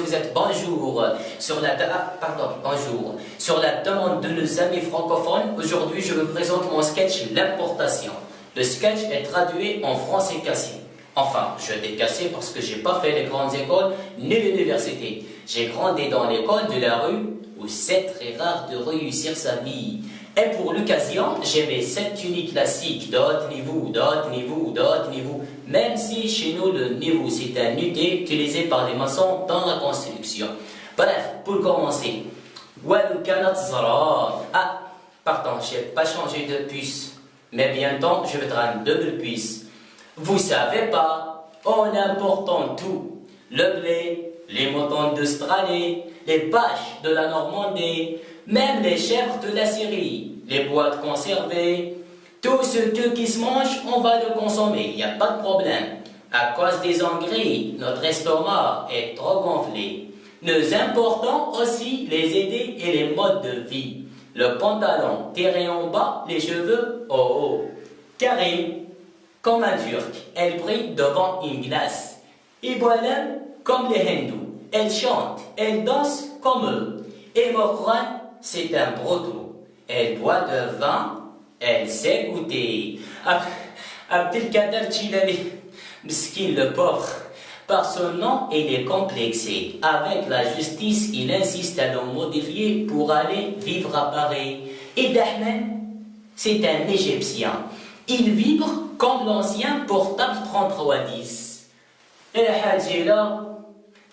vous êtes bonjour. Bonjour. Sur la demande de nos amis francophones, aujourd'hui je vous présente mon sketch L'importation. Le sketch est traduit en français cassé. Enfin, je l'ai cassé parce que j'ai pas fait les grandes écoles ni l'université. J'ai grandi dans l'école de la rue où c'est très rare de réussir sa vie. Et pour l'occasion, j'ai mes 7 tuniques classiques d'autres niveaux, même si chez nous le niveau c'est un unité utilisé par les maçons dans la construction. Bref, pour commencer, pardon, j'ai pas changé de puce, mais bientôt je vais être un double puce. Vous savez pas, on importe tout, le blé, les moutons d'Australie, les vaches de la Normandie, même les chèvres de la Syrie, les boîtes conservées, tout ce qui se mange, on va le consommer, il n'y a pas de problème. À cause des engrais, notre estomac est trop gonflé. Nous importons aussi les idées et les modes de vie. Le pantalon tiré en bas, les cheveux en haut. Karim, comme un Turc, elle brille devant une glace. Ibrahim, comme les hindous, elle chante, elle danse comme eux. Et Mokhran, c'est un broto. Elle boit de vin, elle sait goûter. Abdelkader Chilali, miskin le pauvre. Par son nom, il est complexé. Avec la justice, il insiste à le modifier pour aller vivre à Paris. Et Dahman, c'est un Égyptien. Il vibre comme l'ancien portable 3310. Et Hadjila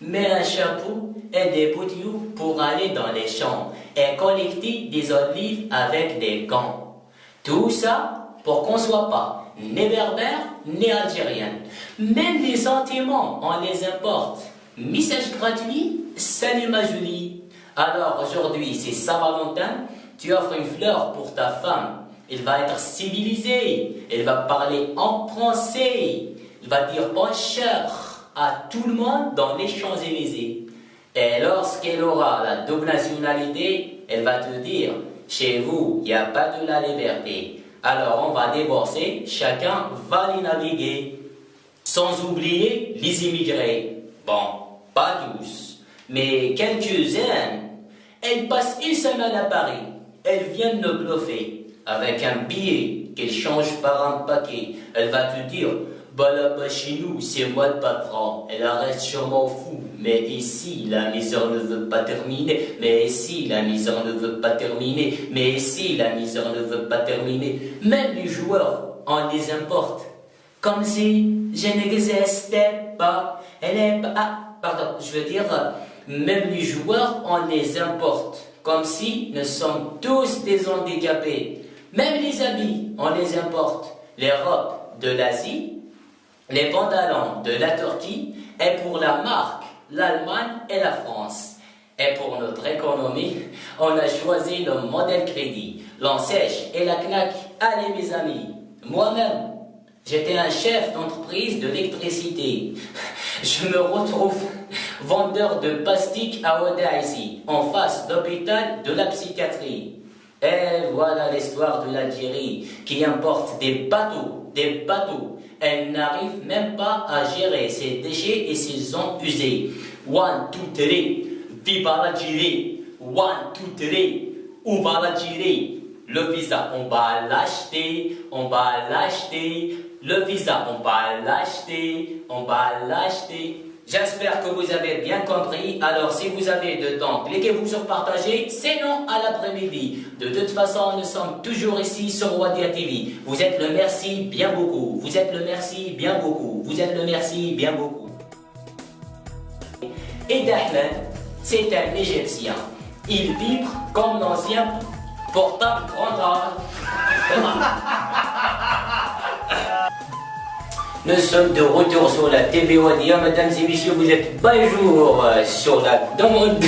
met un chapeau et des boutiques pour aller dans les champs et collecter des olives avec des gants. Tout ça pour qu'on ne soit pas ni berbère ni algérien. Même les sentiments, on les importe. Message gratuit, salut ma jolie. Alors aujourd'hui, c'est Saint-Valentin, tu offres une fleur pour ta femme. Elle va être civilisée, elle va parler en français, elle va dire bonjour à tout le monde dans les Champs-Élysées. Et lorsqu'elle aura la double nationalité, elle va te dire, chez vous, il n'y a pas de la liberté. Alors on va divorcer, chacun va les naviguer. Sans oublier les immigrés. Bon, pas tous, mais quelques-uns. Elles passent une semaine à Paris. Elles viennent nous bluffer. Avec un billet qu'elle change par un paquet. Elle va te dire, bah là-bas chez nous, c'est moi le patron. Elle reste sûrement fou. Mais ici, la misère ne veut pas terminer. Mais ici, la misère ne veut pas terminer. Mais ici, la misère ne veut pas terminer. Même les joueurs, on les importe. Comme si je n'existais pas. Même les joueurs, on les importe. Comme si nous sommes tous des handicapés. Même les habits, on les importe. Les robes de l'Asie, les pantalons de la Turquie, et pour la marque, l'Allemagne et la France. Et pour notre économie, on a choisi le modèle crédit, l'ensèche et la knack. Allez mes amis, moi-même, j'étais un chef d'entreprise de l'électricité. Je me retrouve vendeur de pastilles à Oda ici, en face d'hôpital de la psychiatrie. Et voilà l'histoire de l'Algérie qui importe des bateaux. Elle n'arrive même pas à gérer ses déchets et ses eaux usées. 1, 2, 3, viva l'Algérie. 1, 2, 3, où va l'Algérie? Le visa, on va l'acheter. Le visa, on va l'acheter. J'espère que vous avez bien compris. Alors, si vous avez de temps, cliquez-vous sur partager. Sinon, à l'après-midi. De toute façon, nous sommes toujours ici sur Wadia TV. Vous êtes le merci bien beaucoup. Et Dahman, c'est un Égyptien. Il vibre comme l'ancien portable grand. Nous sommes de retour sur la TV Wadia, mesdames et messieurs, vous êtes bonjour sur la demande.